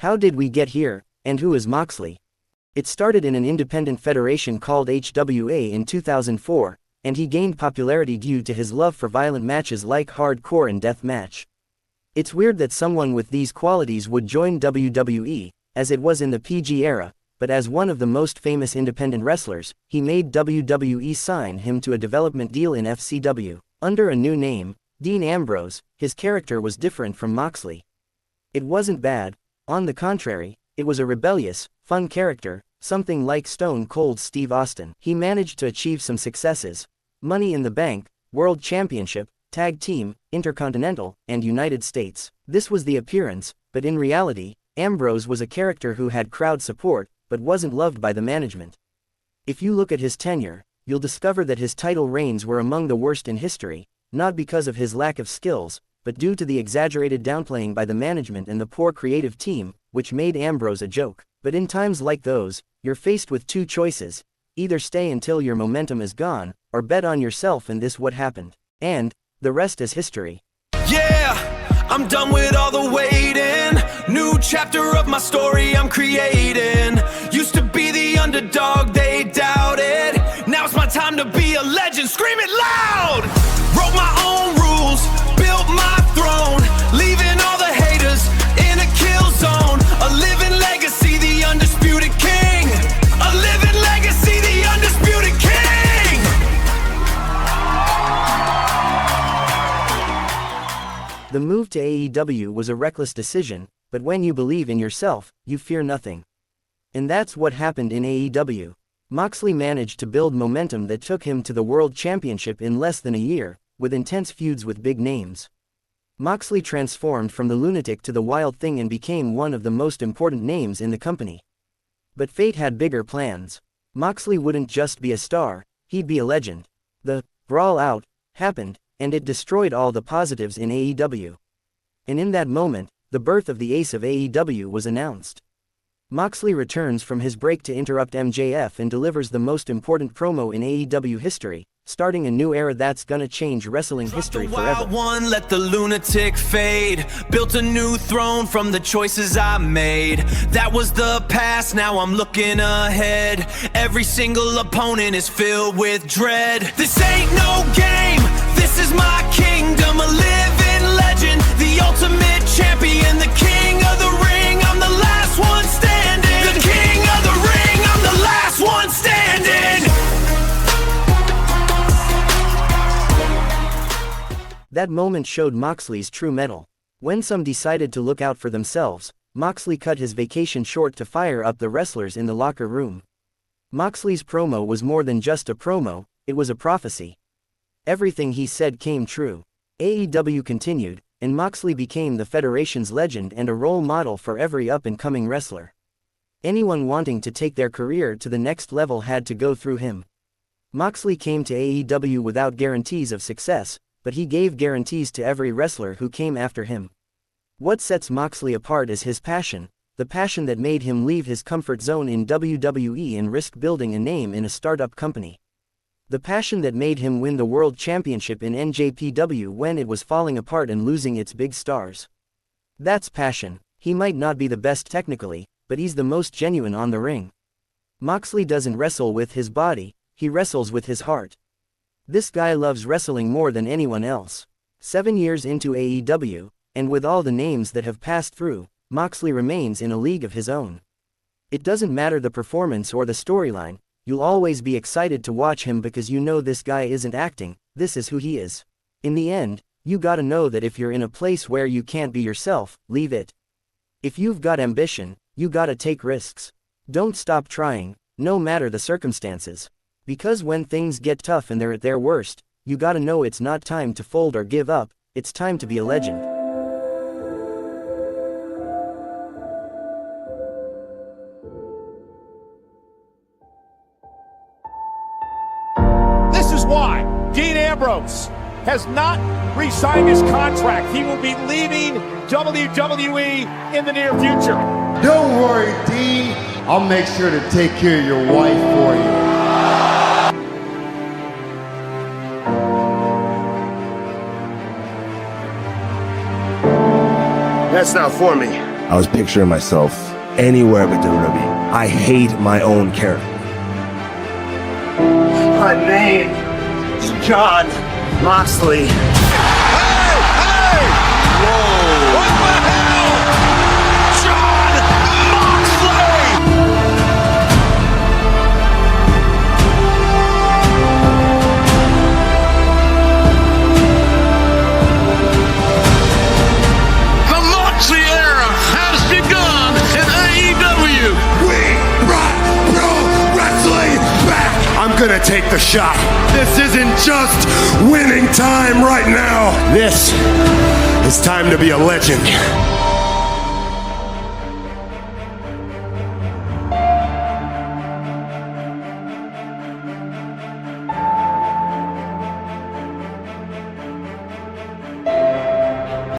How did we get here, and who is Moxley? It started in an independent federation called HWA in 2004, and he gained popularity due to his love for violent matches like hardcore and death match. It's weird that someone with these qualities would join WWE, as it was in the PG era, but as one of the most famous independent wrestlers, he made WWE sign him to a development deal in FCW. Under a new name, Dean Ambrose, his character was different from Moxley. It wasn't bad, on the contrary, it was a rebellious, fun character, something like Stone Cold Steve Austin. He managed to achieve some successes: Money in the Bank, World Championship, Tag Team, Intercontinental, and United States. This was the appearance, but in reality, Ambrose was a character who had crowd support, but wasn't loved by the management. If you look at his tenure, you'll discover that his title reigns were among the worst in history, not because of his lack of skills, but due to the exaggerated downplaying by the management and the poor creative team, which made Ambrose a joke. But in times like those, you're faced with two choices: either stay until your momentum is gone, or bet on yourself, and this what happened. And the rest is history. Yeah, I'm done with all the waiting. New chapter of my story I'm creating. Used to be the underdog they doubted. Now it's my time to be a legend. Scream it loud! Wrote my own rules, built my throne, leaving all the haters in a kill zone. A living legacy, the undisputed king. A living legacy, the undisputed king. The move to AEW was a reckless decision, but when you believe in yourself, you fear nothing. And that's what happened in AEW. Moxley managed to build momentum that took him to the World Championship in less than a year, with intense feuds with big names. Moxley transformed from the lunatic to the Wild Thing and became one of the most important names in the company. But fate had bigger plans. Moxley wouldn't just be a star, he'd be a legend. The Brawl Out happened, and it destroyed all the positives in AEW. And in that moment, the birth of the ace of AEW was announced. Moxley returns from his break to interrupt MJF and delivers the most important promo in AEW history, starting a new era that's gonna change wrestling history forever. One, let the lunatic fade. Built a new throne from the choices I made. That was the past, now I'm looking ahead. Every single opponent is filled with dread. This ain't no game, this is my kingdom. A living legend, the ultimate champion, the king of the ring. I'm the last one standing. The king of the ring, I'm the last one standing. That moment showed Moxley's true mettle. When some decided to look out for themselves, Moxley cut his vacation short to fire up the wrestlers in the locker room. Moxley's promo was more than just a promo, it was a prophecy. Everything he said came true. AEW continued, and Moxley became the Federation's legend and a role model for every up-and-coming wrestler. Anyone wanting to take their career to the next level had to go through him. Moxley came to AEW without guarantees of success, but he gave guarantees to every wrestler who came after him. What sets Moxley apart is his passion, the passion that made him leave his comfort zone in WWE and risk building a name in a startup company. The passion that made him win the World Championship in NJPW when it was falling apart and losing its big stars. That's passion. He might not be the best technically, but he's the most genuine on the ring. Moxley doesn't wrestle with his body, he wrestles with his heart. This guy loves wrestling more than anyone else. 7 years into AEW, and with all the names that have passed through, Moxley remains in a league of his own. It doesn't matter the performance or the storyline, you'll always be excited to watch him because you know this guy isn't acting, this is who he is. In the end, you gotta know that if you're in a place where you can't be yourself, leave it. If you've got ambition, you gotta take risks. Don't stop trying, no matter the circumstances. Because when things get tough and they're at their worst, you gotta know it's not time to fold or give up, it's time to be a legend. This is why Dean Ambrose has not re-signed his contract. He will be leaving WWE in the near future. Don't worry, Dean. I'll make sure to take care of your wife for you. That's not for me. I was picturing myself anywhere but WWE. I hate my own character. My name is Jon Moxley. I'm gonna take the shot. This isn't just winning time right now. This is time to be a legend.